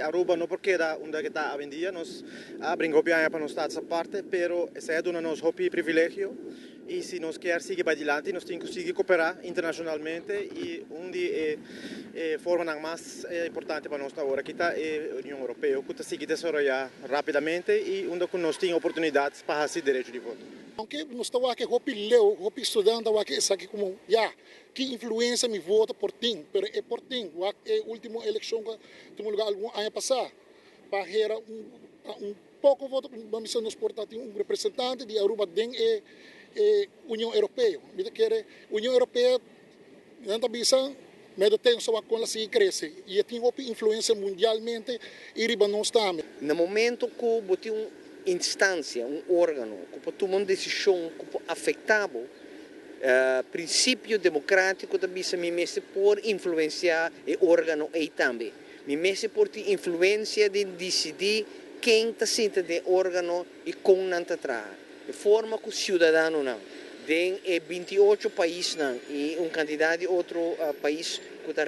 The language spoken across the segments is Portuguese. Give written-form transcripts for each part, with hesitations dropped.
Aruba não porque da onde está a vendia, nós abrimos para nós estados a parte, pero esse é do nosso privilégio e se nós quer seguir para adiante, nós temos que conseguir cooperar internacionalmente e onde é forma mais importante para nós agora que está é a União Europeia, que está seguir desenvolver rapidamente e onde nós temos oportunidades para fazer direito de voto. Aunque nós estamos aqui, hopi estudante aqui, aqui como que influência me vota por ti, pero é por ti, é a última eleição que temos lugar algum ano passado, para gerar pouco voto, vamos nos portar representante de Aruba dentro União Europeia. União Europeia não bisa mas tem só com ela se cresce e tem influência mundialmente e riba nós também. No momento que botar uma instância, órgão, que tomar uma decisão que afetável, princípio democrático da bisa me messe por influenciar o órgão aí também. Me messe por ter influência de decidir quem está sentado de órgão e como não está atrás. De forma que o cidadão não. Tem 28 países não, e candidato de outro país que está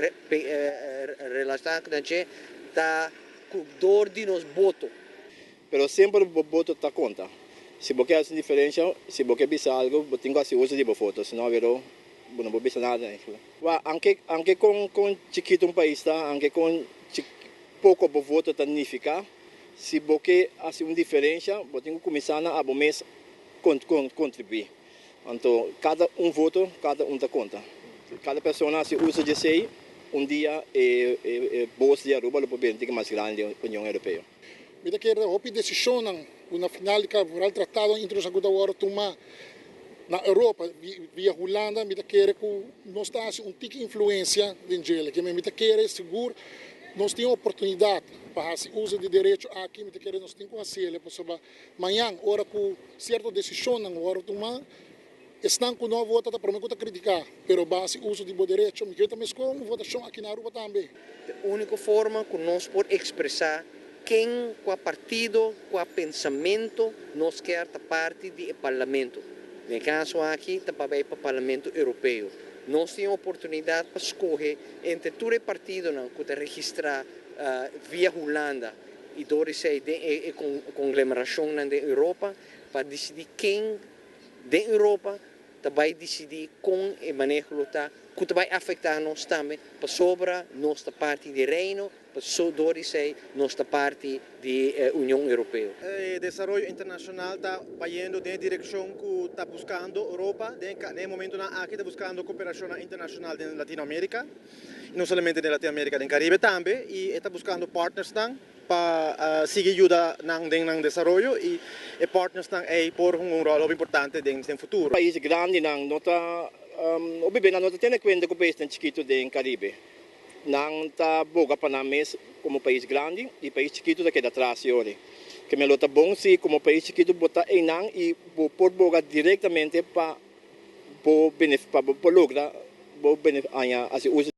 relacionado com a gente está com dor de nos votos. Pero sempre o voto está conta. Se você faz diferença, se você bisa algo, você tem que fazer uso de voto, senão não vou bisa nada. Anche com chiquito país, anche com pouco voto significa, se você faz uma diferença, você tem que começar a mês contribuir. Então, cada voto, cada dá conta. Cada pessoa se usa de si, dia é bolsa de Aruba, o político mais grande da União Europeia. Mira que a decisão na final do tratado introdução da hora tomar na Europa via Holanda, mira que nós temos tique influência dentro que mira que seguro nós temos oportunidade para fazer uso de direito aqui, mira que nós temos que fazer, para amanhã, hora que certa decisão na hora tomar estão com nova vota para mim criticar, pero base uso de direito, me também com uma votação aqui na Aruba também. A única forma que nós podemos expressar quem, qual partido, qual pensamento nós quer da parte do parlamento. No caso aqui, está para o parlamento europeu. Nós temos a oportunidade para escolher entre todos os partidos que estão registrados via Holanda e dois com aglomeração na Europa, para decidir quem da Europa vai decidir com o manejo que vai afetar nós também, para sobre nossa parte de reino, para sobre nossa parte da União Europeia. O desenvolvimento internacional está indo na direção que está buscando a Europa, no momento aqui está buscando cooperação internacional na Latinoamérica, não somente na Latinoamérica, no Caribe também, e está buscando partners para seguir ajuda no desenvolvimento e partners por rol importante no futuro. País grande não está obviamente não tem conta com o país chiquito do Caribe. Não está boa para nós como país grande e país chiquito daqui atrás hoje. Que me lota bom se como país chiquito botar em não e por boga diretamente para lograr o benefício